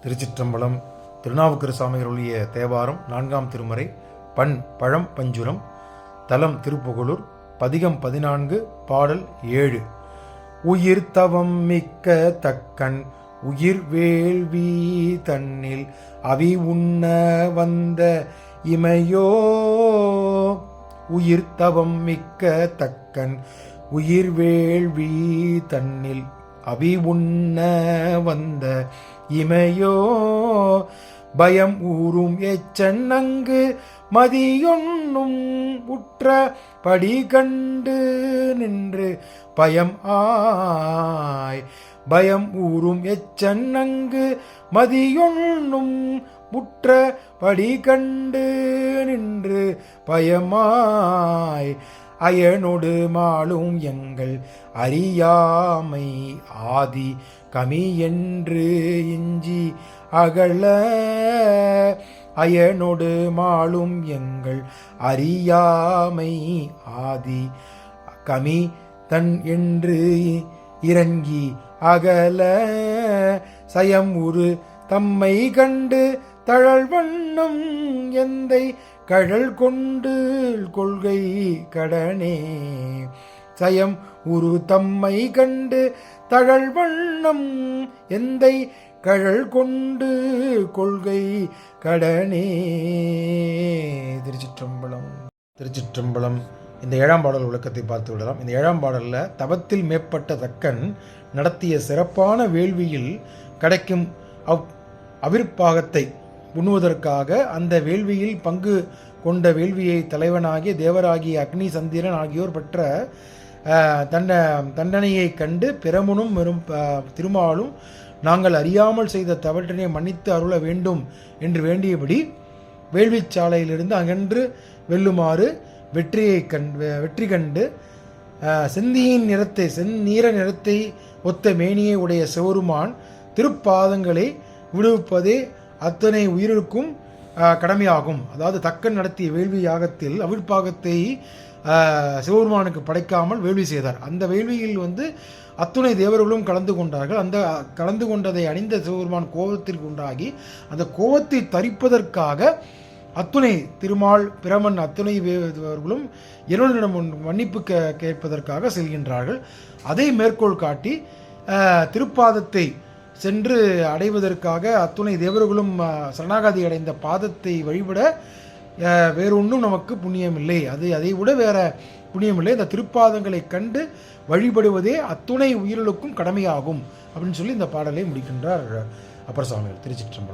திருச்சிற்றம்பலம். திருநாவுக்கரசு சாமிகள் அருளிய தேவாரம் 4ஆம் திருமுறை. பண் பழம் பஞ்சுரம். தலம் திருப்புகலூர். பதிகம் 14. பாடல் 7. உயிர் தவம் மிக்க தக்கன் உயிர் வேள்வி தன்னில் அவி உண்ண வந்த இமையோ. உயிர் தவம் மிக்க தக்கன் உயிர் வேள்வி தன்னில் அவி உண்ண வந்த இமையோ. பயம் ஊறும் எச்சன் அங்கு மதியொன்னும் உற்ற படி கண்டு நின்று பயம் ஆய். பயம் ஊறும் எச்சன் அங்கு மதியொன்னும் உற்ற படி கண்டு நின்று பயமாய். அயனொடு மாளும் எங்கள் அறியாமை ஆதி கமி என்று இஞ்சி அகல. அயனொடு மாளும் எங்கள் அறியாமை ஆதி கமி தன் என்று இறங்கி அகல. சயம் உரு தம்மை கண்டு தழல் வண்ணம் எந்தை கழல் கொண்டு கொள்கை கடனே. சயம் உரு தம்மை கண்டு தழல் வண்ணம் எந்தை கழல் கொண்டு கொள்கை கடனே. திருச்சிற்றம்பலம். திருச்சிற்றம்பலம். இந்த 7ஆம் பாடல் விளக்கத்தை பார்த்து விடலாம். இந்த 7ஆம் பாடலில் தவத்தில் மேற்பட்ட தக்கன் நடத்திய சிறப்பான வேள்வியில் கிடைக்கும் அவிர்ப்பாகத்தை உண்ணுவதற்காக அந்த வேள்வியில் பங்கு கொண்ட வேள்வியை தலைவனாகிய தேவராகிய அக்னி சந்திரன் ஆகியோர் பெற்ற தண்டனையை கண்டு பிரமுனும் திருமாலும் நாங்கள் அறியாமல் செய்த தவற்றினை மன்னித்து அருள வேண்டும் என்று வேண்டியபடி வேள்விச்சாலையிலிருந்து அகன்று வெல்லுமாறு வெற்றி கண்டு செந்நீர நிறத்தை ஒத்த மேனியை உடைய சிவருமான் திருப்பாதங்களை விடுவிப்பதே அத்தனை உயிர்களுக்கும் கடமையாகும். அதாவது தக்கன் நடத்திய வேள்வி யாகத்தில் அவிர்ப்பாகத்தை சிவபெருமானுக்கு படைக்காமல் வேள்வி செய்தார். அந்த வேள்வியில் அத்துணை தேவர்களும் கலந்து கொண்டார்கள். அந்த கலந்து கொண்டதை அணிந்த சிவபெருமான் கோபத்திற்கு உண்டாகி அந்த கோபத்தை தரிப்பதற்காக அத்துணை திருமால் பிரமன் அத்துணை தேவர்களும் இறைவனிடம் மன்னிப்பு கேட்பதற்காக செல்கின்றார்கள். அதை மேற்கோள் காட்டி திருப்பாதத்தை சென்று அடைவதற்காக அத்துணை தேவர்களும் சரணாகதி அடைந்த பாதத்தை வழிபட வேறொன்றும் நமக்கு புண்ணியம் இல்லை. அதை விட வேற புண்ணியம் இல்லை. இந்த திருப்பாதங்களை கண்டு வழிபடுவதே அத்துணை உயிர்களுக்கும் கடமையாகும் அப்படின்னு சொல்லி இந்த பாடலை முடிக்கின்றார் அப்பர் சுவாமிகள். திருச்சிற்றம்பலம்.